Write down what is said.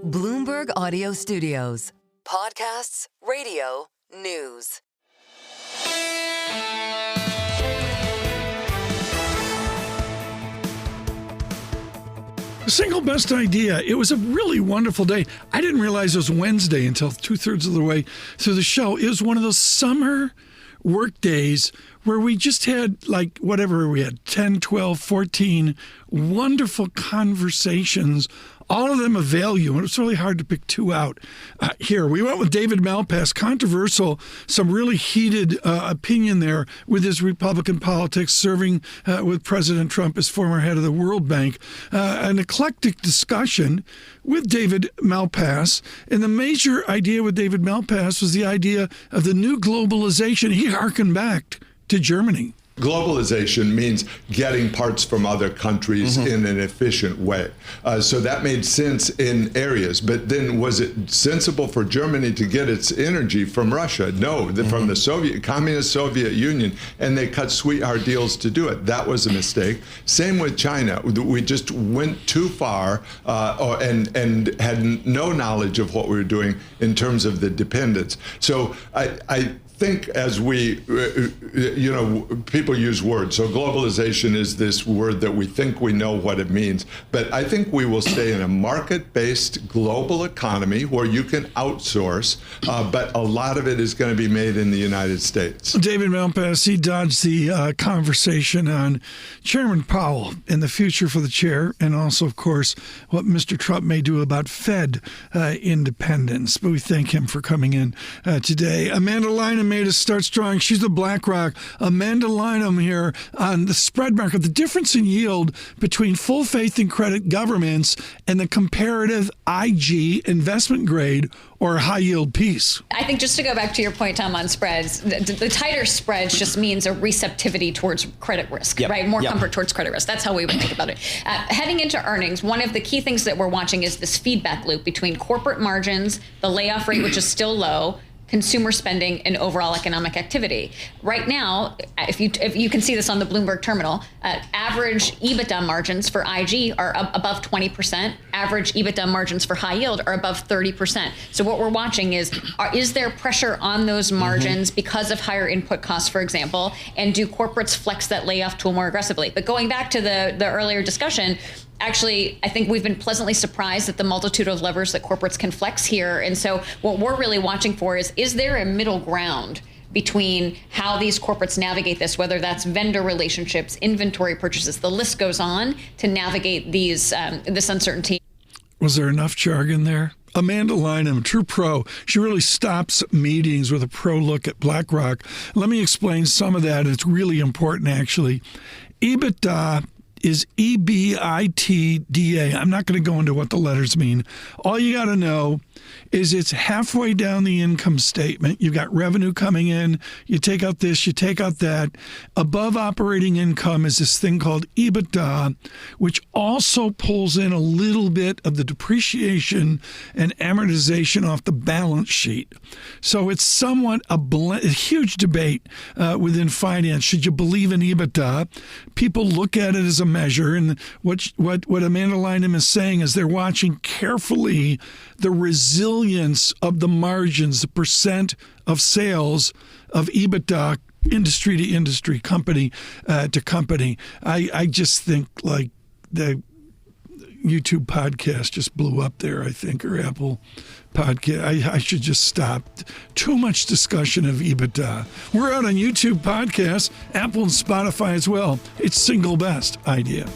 Bloomberg Audio Studios. Podcasts, radio, news. The single best idea. It was a really wonderful day. I didn't realize it was Wednesday until 2/3 of the way through the show. It was one of those summer work days where we just had, like, whatever we had, 10, 12, 14 wonderful conversations, all of them of value, and it was really hard to pick two out. Here, we went with David Malpass, controversial, some really heated opinion there with his Republican politics, serving with President Trump as former head of the World Bank. An eclectic discussion with David Malpass, and the major idea with David Malpass was the idea of the new globalization. He harkened back to Germany. Globalization means getting parts from other countries in an efficient way. So that made sense in areas. But then was it sensible for Germany to get its energy from Russia? No, from the communist Soviet Union, and they cut sweetheart deals to do it. That was a mistake. Same with China. We just went too far and had no knowledge of what we were doing in terms of the dependence. So I think as we, people use words. So globalization is this word that we think we know what it means. But I think we will stay in a market-based global economy where you can outsource, but a lot of it is going to be made in the United States. David Malpass, he dodged the conversation on Chairman Powell and the future for the chair, and also, of course, what Mr. Trump may do about Fed independence. But we thank him for coming in today. Amanda Lynam made us start strong. She's the BlackRock. Amanda Lynam here on the spread market. The difference in yield between full faith and credit governments and the comparative IG investment grade or high yield piece. I think just to go back to your point, Tom, on spreads, the tighter spreads just means a receptivity towards credit risk, right? More comfort towards credit risk. That's how we would think about it. Heading into earnings, one of the key things that we're watching is this feedback loop between corporate margins, the layoff rate, which is still low, consumer spending, and overall economic activity. Right now, if you can see this on the Bloomberg terminal, average EBITDA margins for IG are above 20%. Average EBITDA margins for high yield are above 30%. So what we're watching is there pressure on those margins because of higher input costs, for example, and do corporates flex that layoff tool more aggressively? But going back to the earlier discussion, actually, I think we've been pleasantly surprised at the multitude of levers that corporates can flex here. And so what we're really watching for is there a middle ground between how these corporates navigate this, whether that's vendor relationships, inventory purchases, the list goes on, to navigate this uncertainty. Was there enough jargon there? Amanda Lynam, true pro. She really stops meetings with a pro look at BlackRock. Let me explain some of that. It's really important, actually. EBITDA is EBITDA. I'm not going to go into what the letters mean. All you got to know is it's halfway down the income statement. You've got revenue coming in. You take out this, you take out that. Above operating income is this thing called EBITDA, which also pulls in a little bit of the depreciation and amortization off the balance sheet. So it's somewhat a huge debate within finance. Should you believe in EBITDA? People look at it as a measure, and what Amanda Lynam is saying is they're watching carefully the resilience of the margins, the percent of sales of EBITDA, industry to industry, company to company. I just think, like, the YouTube podcast just blew up there, I think, or Apple podcast. I should just stop. Too much discussion of EBITDA. We're out on YouTube podcasts, Apple and Spotify as well. It's single best idea.